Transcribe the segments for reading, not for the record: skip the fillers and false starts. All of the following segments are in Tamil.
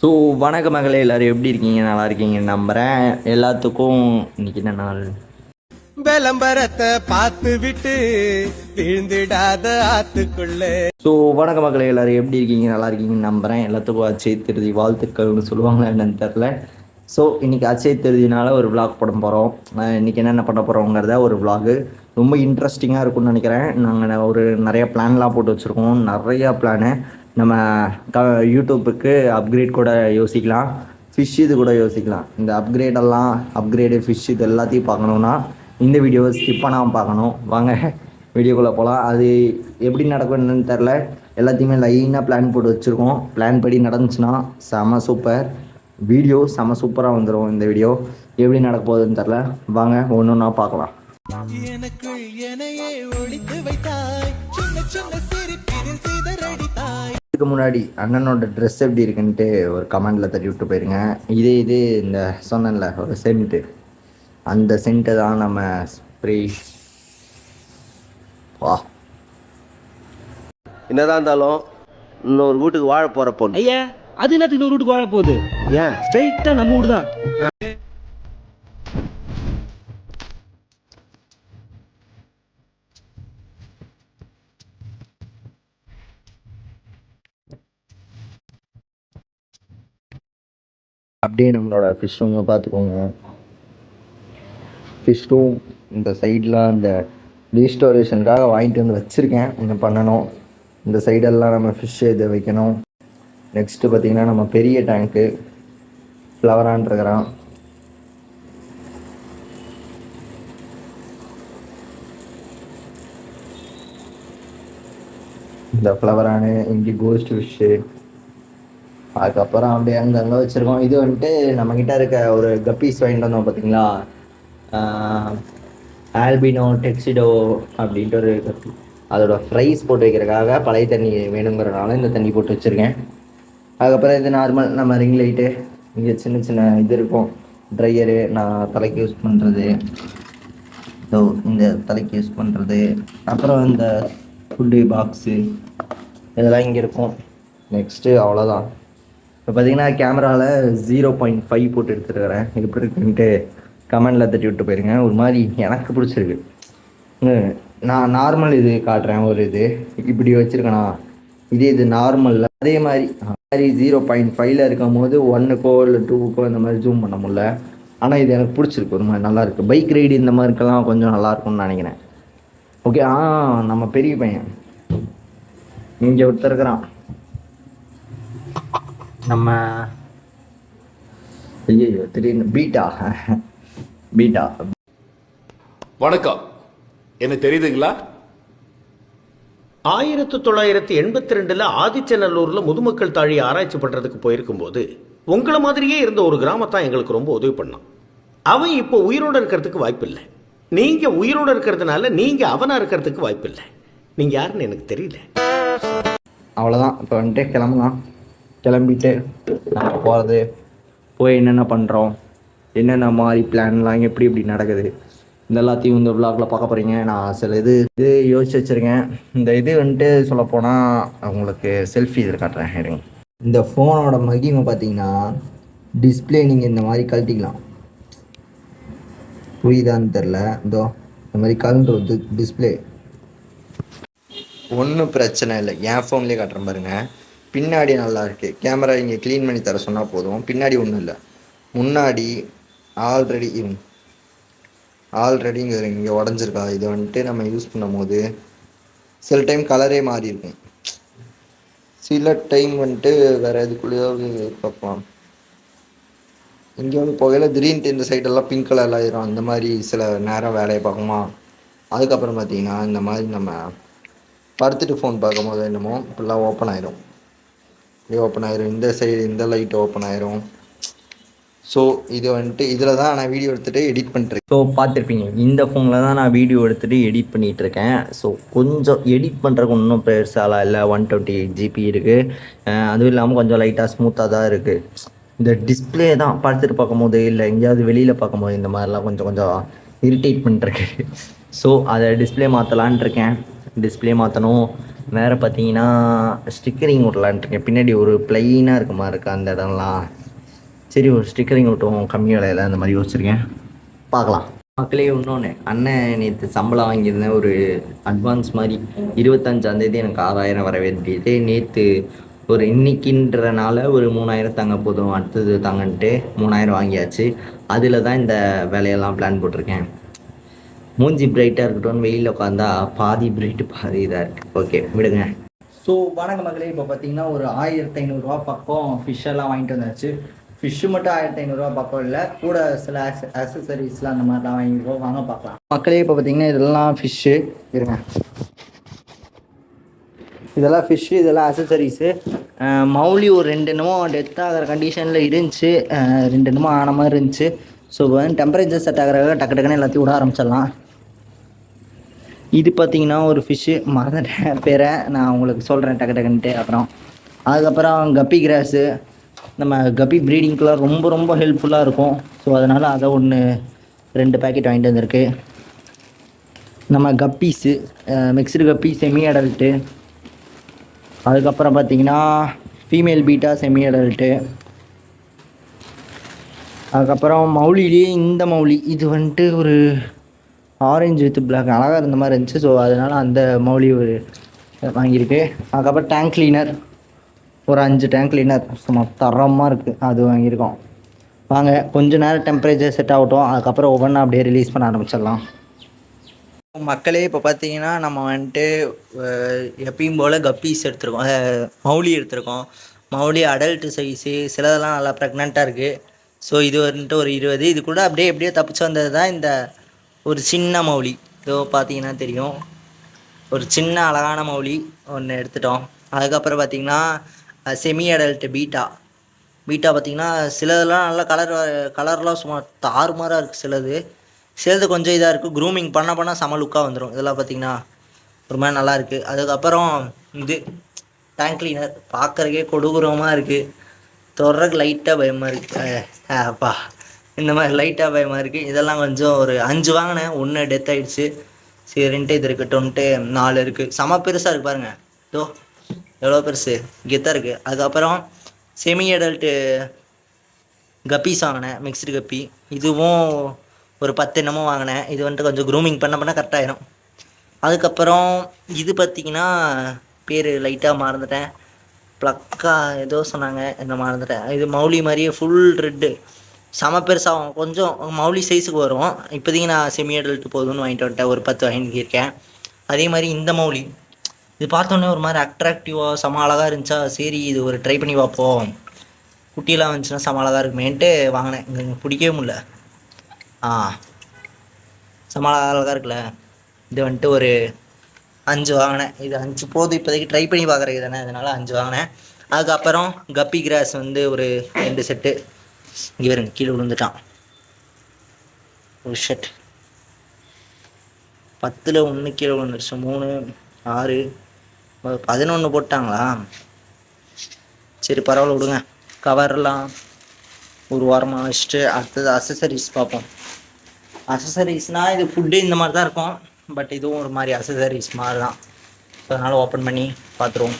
ஸோ வணக்க மகளே, எல்லோரும் எப்படி இருக்கீங்க? நல்லா இருக்கீங்கன்னு நம்புகிறேன். எல்லாத்துக்கும் இன்னைக்கு என்ன நாள்? விளம்பரத்தை பார்த்து விட்டு விழுந்துடாத ஆத்துக்குள்ளே. ஸோ வணக்க மகளே, எல்லோரும் எப்படி இருக்கீங்க? நல்லா இருக்கீங்கன்னு நம்புகிறேன். எல்லாத்துக்கும் அச்சய திருதி வாழ்த்துக்கள்னு சொல்லுவாங்க என்னன்னு தெரில. ஸோ இன்றைக்கி அச்சய திருதினால ஒரு விளாக் போட போகிறோம். இன்றைக்கி என்னென்ன பண்ண போகிறோங்கிறத ஒரு விளாகு ரொம்ப இன்ட்ரெஸ்டிங்காக இருக்கும்னு நினைக்கிறேன். நாங்கள் நிறைய பிளான்லாம் போட்டு வச்சுருக்கோம். நிறையா பிளானு நம்ம யூடியூப்புக்கு அப்கிரேட் கூட யோசிக்கலாம். ஃபிஷ் இது கூட யோசிக்கலாம். இந்த அப்கிரேடு ஃபிஷ் இது எல்லாத்தையும் பார்க்கணுன்னா இந்த வீடியோவை ஸ்கிப் பண்ணாமல் பார்க்கணும். வாங்க வீடியோக்குள்ளே போகலாம். அது எப்படி நடக்கும்னு தெரில. எல்லாத்தையுமே லைனாக பிளான் போட்டு வச்சுருக்கோம். பிளான் படி நடந்துச்சுன்னா செம சூப்பர் வீடியோ, செம சூப்பராக வந்துடும். இந்த வீடியோ எப்படி நடக்க போகுதுன்னு தெரில. வாங்க ஒன்று ஒன்றா பார்க்கலாம். இதுக்கு முன்னாடி அண்ணனோட ட்ரெஸ் எப்படி இருக்குன்ட்டு ஒரு கமெண்டில் தட்டி விட்டு போயிருங்க. இது இந்த சொன்னேன்ல ஒரு சென்ட்டு, அந்த சென்ட்டை தான் நம்ம ஸ்ப்ரே. வா, என்னதான் இருந்தாலும் இன்னொரு வீட்டுக்கு வாழ போற பொண்ணு. ஐயா, அது என்னத்துக்கு இன்னொரு வீட்டுக்கு வாழ போகுது? ஏன் ஸ்ட்ரைட்டா நம்ம வீடு தான். அப்படியே நம்மளோட ஃபிஷ் ரூமை பார்த்துக்கோங்க. ஃபிஷ் ரூம் இந்த சைடெலாம் இந்த ரீஸ்டோரேஷனுக்காக வாங்கிட்டு வந்து வச்சுருக்கேன். இன்னும் பண்ணணும். இந்த சைடெல்லாம் நம்ம ஃபிஷ் இதை வைக்கணும். நெக்ஸ்ட்டு பார்த்திங்கன்னா நம்ம பெரிய டேங்க்கு ஃப்ளவரான்ருக்கிறான். இந்த ஃப்ளவரானு இங்கே கோஸ்ட் ஃபிஷ்ஷு, அதுக்கப்புறம் அப்படியே அங்கங்கே வச்சுருக்கோம். இது வந்துட்டு நம்மக்கிட்ட இருக்க ஒரு கப்பீஸ் வாங்கிட்டு வந்தோம் பார்த்தீங்களா, ஆல்பினோ டெக்ஸிடோ அப்படின்ட்டு ஒரு கப்பி. அதோட ஃப்ரைஸ் போட்டு வைக்கிறதுக்காக பழைய தண்ணி வேணுங்கிறனால இந்த தண்ணி போட்டு வச்சுருக்கேன். அதுக்கப்புறம் இது நார்மல் நம்ம ரிங் லைட்டு, இங்கே சின்ன சின்ன இது இருக்கும், ட்ரையரு நான் தலைக்கு யூஸ் பண்ணுறது, ஸோ இந்த தலைக்கு யூஸ் பண்ணுறது, அப்புறம் இந்த ஃபுட்டு பாக்ஸு இதெல்லாம் இங்கே இருக்கும். நெக்ஸ்ட்டு அவ்வளோதான். இப்போ பார்த்தீங்கன்னா கேமராவில் 0.5 போட்டு எடுத்துருக்கிறேன். எப்படி இருக்குன்ட்டு கமெண்டில் தட்டி விட்டு போயிருங்க. ஒரு மாதிரி எனக்கு பிடிச்சிருக்கு. நான் நார்மல் இது காட்டுறேன். ஒரு இது இப்படி வச்சுருக்கேனா, இது நார்மலில் அதே மாதிரி 0.5 இருக்கும் போது 1க்கோ இல்லை 2க்கோ இந்த மாதிரி ஜூம் பண்ண முடியல. ஆனால் இது எனக்கு பிடிச்சிருக்கு. ஒரு மாதிரி நல்லாயிருக்கு. பைக் ரைடு இந்த மாதிரிக்கெல்லாம் கொஞ்சம் நல்லாயிருக்கும்னு நினைக்கிறேன். ஓகே. நம்ம பெரிய பையன் இங்கே ஒருத்தருக்கிறான். நம்ம ஐயோ திடீர்னு பீட்டா வணக்கம், என்ன தெரியுதுங்களா? 1982 ஆதிச்சநல்லூர்ல முதுமக்கள் தாழி ஆராய்ச்சி பண்றதுக்கு போயிருக்கும் போது உங்களை மாதிரியே இருந்த ஒரு கிராமத்தான் எங்களுக்கு ரொம்ப உதவி பண்ணான். அவன் இப்போ உயிரோடு இருக்கிறதுக்கு வாய்ப்பு இல்லை. நீங்க உயிரோடு இருக்கிறதுனால நீங்க அவனா இருக்கிறதுக்கு வாய்ப்பு இல்லை. நீங்க யாருன்னு எனக்கு தெரியல. அவ்வளோதான். இப்போ வந்துட்டு கிளம்பலாம். கிளம்பிட்டு நாங்கள் போகிறது, போய் என்னென்ன பண்ணுறோம், என்னென்ன மாதிரி பிளான்லாம் எப்படி எப்படி நடக்குது, இந்த எல்லாத்தையும் இந்த விளாகில் பார்க்க போகிறீங்க. நான் சில இது யோசிச்சு வச்சுருக்கேன். இந்த இது வந்துட்டு சொல்லப்போனால் உங்களுக்கு செல்ஃபி இதில் காட்டுறேன் இருங்க. இந்த ஃபோனோட மகிமை பார்த்தீங்கன்னா டிஸ்பிளே நீங்கள் இந்த மாதிரி கழட்டிக்கலாம். புரியுதான்னு தெரில. இதோ இந்த மாதிரி கலந்துருது டிஸ்பிளே. ஒன்றும் பிரச்சனை இல்லை. என் ஃபோன்லேயே காட்டுறேன் பாருங்கள். பின்னாடி நல்லா இருக்குது. கேமரா இங்கே க்ளீன் பண்ணி தர சொன்னால் போதும். பின்னாடி ஒன்றும் இல்லை. முன்னாடி ஆல்ரெடிங்க இங்கே உடஞ்சிருக்கா. இதை வந்துட்டு நம்ம யூஸ் பண்ணும் போது சில டைம் கலரே மாறி இருக்கும். சில டைம் வந்துட்டு வேறு எதுக்குள்ளேயோ பார்க்கலாம். இங்கே வந்து போகையில் திடீர்னு இந்த சைடெல்லாம் பிங்க் கலரில் ஆயிரும். அந்த மாதிரி சில நேரம் வேலையை பார்க்குமா. அதுக்கப்புறம் பார்த்திங்கன்னா இந்த மாதிரி நம்ம படுத்துட்டு ஃபோன் பார்க்கும்போது என்னமோ இப்படிலாம் ஓப்பன் ஆயிரும். இந்த சைடு இந்த லைட் ஓப்பன் ஆயிரும். ஸோ இது வந்துட்டு இதில் தான் நான் வீடியோ எடுத்துகிட்டு எடிட் பண்ணிட்டுருக்கேன். ஸோ பார்த்துருப்பீங்க, இந்த ஃபோனில் தான் நான் வீடியோ எடுத்துகிட்டு எடிட் பண்ணிகிட்ருக்கேன். ஸோ கொஞ்சம் எடிட் பண்ணுறதுக்கு இன்னும் பெருசாலாம் இல்லை. 128 GB இருக்குது. அதுவும் இல்லாமல் கொஞ்சம் லைட்டாக ஸ்மூத்தாக தான் இருக்குது. இந்த டிஸ்பிளே தான் படுத்துட்டு பார்க்கும்போது இல்லை எங்கேயாவது வெளியில் பார்க்கும்போது இந்த மாதிரிலாம் கொஞ்சம் இரிட்டேட் பண்ணிட்டுருக்கு. ஸோ அதை டிஸ்பிளே மாற்றலான்ட்டு இருக்கேன். டிஸ்பிளே மாற்றணும். வேறு பார்த்தீங்கன்னா ஸ்டிக்கரிங் விடலான்ட்டுருக்கேன். பின்னாடி ஒரு ப்ளைனாக இருக்க மாதிரி இருக்குது அந்த இடம்லாம். சரி ஒரு ஸ்டிக்கரிங் விட்டுவோம் கம்மி விலையில், அந்த மாதிரி யோசிச்சிருக்கேன். பார்க்கலாம். மக்களே இன்னொன்று, அண்ணன் நேற்று சம்பளம் வாங்கியிருந்தேன் ஒரு அட்வான்ஸ் மாதிரி. 25ஆந்தேதி எனக்கு 6000 வர வேண்டியது. நேற்று ஒரு இன்னைக்குன்றனால ஒரு 3000 தாங்க போதும், அடுத்தது தாங்கன்ட்டு 3000 வாங்கியாச்சு. அதில் தான் இந்த வேலையெல்லாம் பிளான் போட்டிருக்கேன். மூஞ்சி பிரைட்டாக இருக்கட்டும்னு வெயிலில் உட்காந்தா பாதி பிரைட்டு பாதி இதாக இருக்குது. ஓகே விடுங்க. ஸோ வணக்கம் மக்களே, இப்போ பார்த்தீங்கன்னா ஒரு 1500 பக்கம் ஃபிஷ்ஷெல்லாம் வாங்கிட்டு வந்தாச்சு. ஃபிஷ்ஷு மட்டும் 1500 பக்கம் இல்லை, கூட சில அக்சசரிஸ்லாம் அந்த மாதிரிலாம் வாங்கிடுவோம். வாங்க பார்க்கலாம். மக்களே இப்போ பார்த்தீங்கன்னா இதெல்லாம் ஃபிஷ்ஷு இருங்க, இதெல்லாம் ஃபிஷ்ஷு, இதெல்லாம் அக்சசரிஸு. மௌலி ஒரு 2 என்னமோ டெத் ஆகிற கண்டிஷனில் இருந்துச்சு, 2 என்னமோ ஆன மாதிரி இருந்துச்சு. ஸோ டெம்பரேச்சர் செட் ஆகிறதுக்காக டக்கு டக்குன்னு எல்லாத்தையும் விட ஆரம்பிச்சிடலாம். இது பார்த்திங்கன்னா ஒரு ஃபிஷ்ஷு, மறந்துட்டேன் பேரை, நான் உங்களுக்கு சொல்கிறேன் டக்கு டக்குன்ட்டு. அதுக்கப்புறம் கப்பி கிராஸு, நம்ம கப்பி ப்ரீடிங்க்கெலாம் ரொம்ப ரொம்ப ஹெல்ப்ஃபுல்லாக இருக்கும். ஸோ அதனால் அதை 2 பேக்கெட் வாங்கிட்டு வந்திருக்கு. நம்ம கப்பீஸு, மிக்ஸ்டு கப்பி, செமி அடல்ட்டு. அதுக்கப்புறம் பார்த்திங்கன்னா ஃபீமேல் பீட்டா, செமி அடல்ட்டு. அதுக்கப்புறம் மௌலிலேயே இந்த மௌலி, இது வந்துட்டு ஒரு ஆரஞ்சு வித் பிளாக் அழகாக இருந்த மாதிரி இருந்துச்சு. ஸோ அதனால் அந்த மௌலி ஒரு வாங்கியிருக்கு. அதுக்கப்புறம் டேங்க் கிளீனர், ஒரு 5 டேங்க் கிளீனர் சும்மா தரமாக இருக்குது, அது வாங்கியிருக்கோம். வாங்க கொஞ்சம் நேரம் டெம்பரேச்சர் செட் ஆகட்டும், அதுக்கப்புறம் ஒவ்வொன்றா அப்படியே ரிலீஸ் பண்ண ஆரம்பிச்சிடலாம். மக்களே இப்போ பார்த்தீங்கன்னா நம்ம வந்துட்டு எப்பயும் போல் கப்பீஸ் எடுத்துருக்கோம், மௌலி எடுத்துருக்கோம். மௌலி அடல்ட்டு சைஸு, சிலதெல்லாம் நல்லா ப்ரெக்னெண்ட்டாக இருக்குது. ஸோ இது வந்துட்டு ஒரு 20. இது கூட எப்படியே தப்பிச்சு வந்தது தான் இந்த ஒரு சின்ன மௌலி. இதோ பார்த்தீங்கன்னா தெரியும், ஒரு சின்ன அழகான மௌலி ஒன்று எடுத்துட்டோம். அதுக்கப்புறம் பார்த்திங்கன்னா செமி அடல்ட்டு பீட்டா பார்த்திங்கன்னா சிலதெல்லாம் நல்லா கலர்லாம் சும்மா தாறுமாறாக இருக்குது. சிலது கொஞ்சம் இதாக இருக்குது, க்ரூமிங் பண்ண செம லுக்காக வந்துடும். இதெல்லாம் பார்த்திங்கன்னா ஒரு மாதிரி நல்லாயிருக்கு. அதுக்கப்புறம் இது டேங்க் கிளீனர், பார்க்குறக்கே கொடூரமாக இருக்குது, தொடர்றதுக்கு லைட்டாக பயமாக இருக்குது. அப்பா இந்த மாதிரி லைட்டாக பயமாக இருக்குது. இதெல்லாம் கொஞ்சம் ஒரு 5 வாங்கினேன், 1 டெத் ஆகிடுச்சு. சரின்ட்டு இது இருக்கட்டும்ன்ட்டு 4 இருக்குது. செம பெருசாக இருக்குது பாருங்கள், இதோ எவ்வளோ பெருசு கெத்தாக இருக்குது. அதுக்கப்புறம் செமி அடல்ட்டு கப்பீஸ் வாங்கினேன், மிக்ஸ்டு கப்பி. இதுவும் ஒரு 10 என்னமோ வாங்கினேன். இது வந்துட்டு கொஞ்சம் க்ரூமிங் பண்ண கரெக்டாகிடும். அதுக்கப்புறம் இது பார்த்திங்கன்னா பேர் லைட்டாக மறந்துட்டேன், ப்ளக்கா ஏதோ சொன்னாங்க, என்ன மறந்துட்டேன். இது மௌலி மாதிரியே ஃபுல் ரெட்டு, செம பெருசாகும், கொஞ்சம் மௌலி சைஸுக்கு வரும். இப்போதைக்கு நான் செமி அடல்ட்டு போதும்னு வாங்கிட்டு வந்துட்டேன், ஒரு 10 வாங்கியிருக்கேன். அதே மாதிரி இந்த மௌலி, இது பார்த்தோன்னே ஒரு மாதிரி அட்ராக்டிவாக செம அழகாக இருந்துச்சா, சரி இது ஒரு ட்ரை பண்ணி பார்ப்போம், குட்டியெல்லாம் வந்துச்சுன்னா செம அழகாக இருக்குமேன்ட்டு வாங்கினேன். எனக்கு பிடிக்கவே முடியல, செம அழகாக இருக்குல்ல. இது வந்துட்டு ஒரு 5 வாங்கினேன். இது 5 போதும் இப்போதைக்கு, ட்ரை பண்ணி பார்க்குறது தானே, அதனால் 5 வாங்கினேன். அதுக்கப்புறம் கப்பி கிராஸ் வந்து ஒரு 2 செட்டு. இங்கே வருங்க, கீழே விழுந்துட்டான் ஒரு ஷர்ட். 10ல் 1 கீழே விழுந்துருச்சு, 3 6 11 போட்டாங்களா, சரி பரவாயில்ல விடுங்க. கவர்லாம் ஒரு வாரமாக வச்சுட்டு அடுத்தது அக்சசரிஸ் பார்ப்போம். அக்சசரிஸ்னால் இது ஃபுட்டு இந்த மாதிரி தான் இருக்கும், பட் இதுவும் ஒரு மாதிரி அக்சசரிஸ் மாதிரி தான். ஸோ அதனால் ஓப்பன் பண்ணி பார்த்துருவோம்.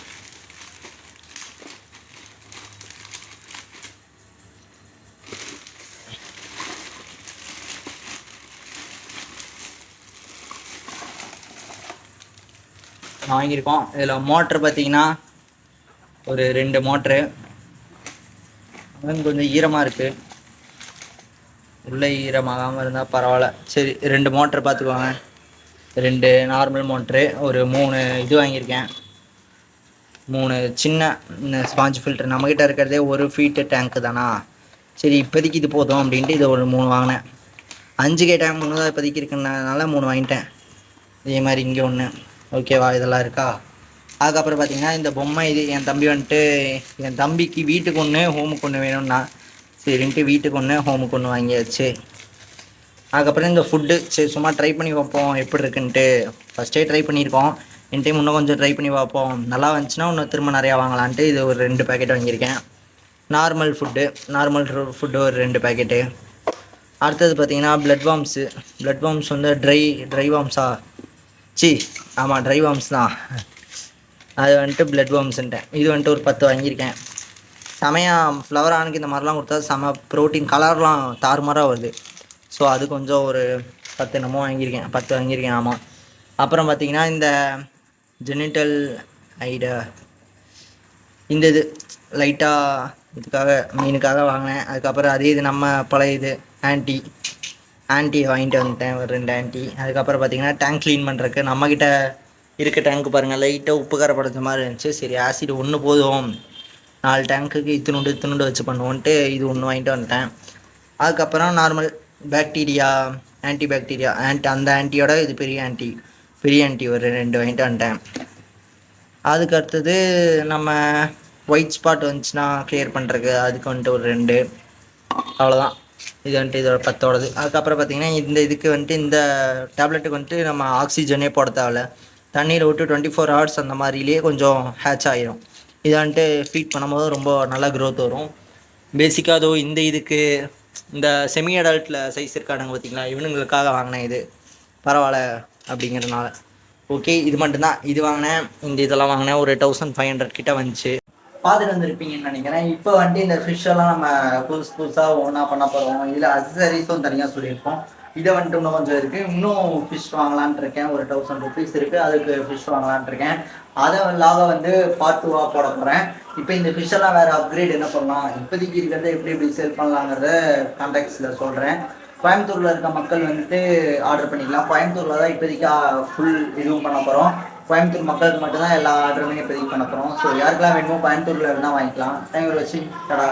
வாங்கியிருக்கோம். இதில் மோட்ரு பார்த்திங்கன்னா ஒரு 2 மோட்ரு, கொஞ்சம் ஈரமாக இருக்குது, உள்ளே ஈரமாகாமல் இருந்தால் பரவாயில்ல. சரி 2 மோட்ரு பார்த்துக்குவாங்க. 2 நார்மல் மோட்ரு, ஒரு 3 இது வாங்கியிருக்கேன், 3 சின்ன ஸ்பாஞ்ச் ஃபில்ட்ரு. நம்மக்கிட்ட இருக்கிறதே 1 ஃபீட்டு டேங்க்கு தானா, சரி இப்போதைக்கு இது போதும் அப்படின்ட்டு இதை ஒரு 3 வாங்கினேன். 5 கேட்டேன், 3 தான் இப்போதைக்கு இருக்குன்றதுனால 3 வாங்கிட்டேன். இதே மாதிரி இங்கே 1, ஓகேவா, இதெல்லாம் இருக்கா. அதுக்கப்புறம் பார்த்திங்கன்னா இந்த பொம்மை, இது என் தம்பி வந்துட்டு, என் தம்பிக்கு வீட்டுக்கு 1 ஹோமுக்கு 1 வேணும்னா சரின்ட்டு வீட்டுக்கு 1 ஹோமுக்கு 1 வாங்கியாச்சு. அதுக்கப்புறம் இந்த ஃபுட்டு, சரி சும்மா ட்ரை பண்ணி பார்ப்போம் எப்படி இருக்குன்ட்டு. ஃபஸ்ட்டே ட்ரை பண்ணியிருக்கோம், என் டைம் இன்னும் கொஞ்சம் ட்ரை பண்ணி பார்ப்போம், நல்லா வந்துச்சுன்னா இன்னும் திரும்ப நிறையா வாங்கலான்ட்டு இது ஒரு 2 பேக்கெட் வாங்கியிருக்கேன். நார்மல் ஃபுட்டு ஒரு 2 பேக்கெட்டு. அடுத்தது பார்த்திங்கன்னா ப்ளட் வார்ம்ஸ் வந்து ட்ரை வார்ம்ஸா, ஆமாம் ட்ரை வார்ம்ஸ் தான். அது வந்துட்டு பிளட் வார்ம்ஸ்ன்ட்டேன். இது வந்துட்டு ஒரு 10 வாங்கியிருக்கேன். செமையாக ஃப்ளவர் ஆனுக்கு இந்த மாதிரிலாம் கொடுத்தா செம ப்ரோட்டீன், கலர்லாம் தாறுமாறாக வருது. ஸோ அது கொஞ்சம் ஒரு 10 என்னமோ வாங்கியிருக்கேன், 10 வாங்கியிருக்கேன். ஆமாம். அப்புறம் பார்த்திங்கன்னா இந்த ஜெனிட்டல் இந்த இது லைட்டாக இதுக்காக மீனுக்காக வாங்கினேன். அதுக்கப்புறம் அதே இது நம்ம பழைய இது ஆன்ட்டி வாங்கிட்டு வந்துட்டேன், ஒரு 2 ஆன்ட்டி. அதுக்கப்புறம் பார்த்திங்கன்னா டேங்க் க்ளீன் பண்ணுறதுக்கு நம்மக்கிட்ட இருக்க டேங்க்கு பாருங்கள், லைட்டாக உப்பு கரை படைச்ச மாதிரி இருந்துச்சு. சரி ஆசிட் ஒன்று போதும், 4 டேங்க்குக்கு இத்தினுண்டு வச்சு பண்ணுவோன்ட்டு இது ஒன்று வாங்கிட்டு வந்துட்டேன். அதுக்கப்புறம் நார்மல் பாக்டீரியா, ஆன்டி பாக்டீரியா அந்த ஆன்ட்டியோட இது பெரிய ஆன்ட்டி ஒரு 2 வாங்கிட்டு வந்துட்டேன். அதுக்கு அடுத்தது நம்ம ஒயிட் ஸ்பாட் வந்துச்சுன்னா கிளியர் பண்ணுறதுக்கு அதுக்கு வந்துட்டு ஒரு 2. அவ்வளோதான். இது வந்துட்டு இதோட 10ஓடது. அதுக்கப்புறம் பார்த்திங்கன்னா இந்த இதுக்கு வந்துட்டு இந்த டேப்லெட்டுக்கு வந்துட்டு நம்ம ஆக்சிஜனே போட தேவையில்ல, தண்ணியில் விட்டு 24 ஹவர்ஸ் அந்த மாதிரிலேயே கொஞ்சம் ஹேட்ச் ஆகிரும். இதை வந்துட்டு ஃபீட் பண்ணும்போது ரொம்ப நல்லா க்ரோத் வரும். பேசிக்காக அதோ இந்த இதுக்கு இந்த செமி அடல்ட்டில் சைஸ் இருக்கானுங்க பார்த்திங்களா, இவனுங்களுக்காக வாங்கினேன். இது பரவாயில்ல அப்படிங்கிறதுனால. ஓகே, இது மட்டும்தான். இது வாங்கினேன், இந்த இதெல்லாம் வாங்கினேன். ஒரு 1500 கிட்ட வந்துச்சு. பார்த்துட்டு வந்துருப்பீங்கன்னு நினைக்கிறேன். இப்போ வந்துட்டு இந்த ஃபிஷ்ஷெல்லாம் நம்ம புதுசாக ஒன்றா பண்ண போகிறோம். இதில் அக்சசரிஸும் தனியாக சொல்லியிருக்கோம். இதை வந்துட்டு இன்னும் கொஞ்சம் இருக்குது. இன்னும் ஃபிஷ் வாங்கலான் இருக்கேன். ஒரு 1000 ருபீஸ் இருக்குது, அதுக்கு ஃபிஷ் வாங்கலான் இருக்கேன். அதை இல்லாத வந்து பார்ட் 2வாக போட போகிறேன். இப்போ இந்த ஃபிஷ்ஷெல்லாம் வேறு அப்கிரேட் என்ன பண்ணலாம், இப்போதைக்கு இருக்கிறத எப்படி சேல் பண்ணலாங்கிறத கான்டாக்ட்ஸில் சொல்கிறேன். கோயம்புத்தூரில் இருக்க மக்கள் வந்துட்டு ஆர்டர் பண்ணிக்கலாம். கோயம்புத்தூரில் தான் இப்போதைக்கு ஃபுல் இதுவும் பண்ண போகிறோம். கோயம்புத்தூர் மக்களுக்கு மட்டும்தான் எல்லா ஆர்டருமே இப்போதைக்கு பண்ண போகிறோம். ஸோ யாருக்கெல்லாம் வேணுமோ கோயம்புத்தூரில் இருந்தால் வாங்கிக்கலாம். தேங்க்யூ ஃபார் வாட்சிங். டடா.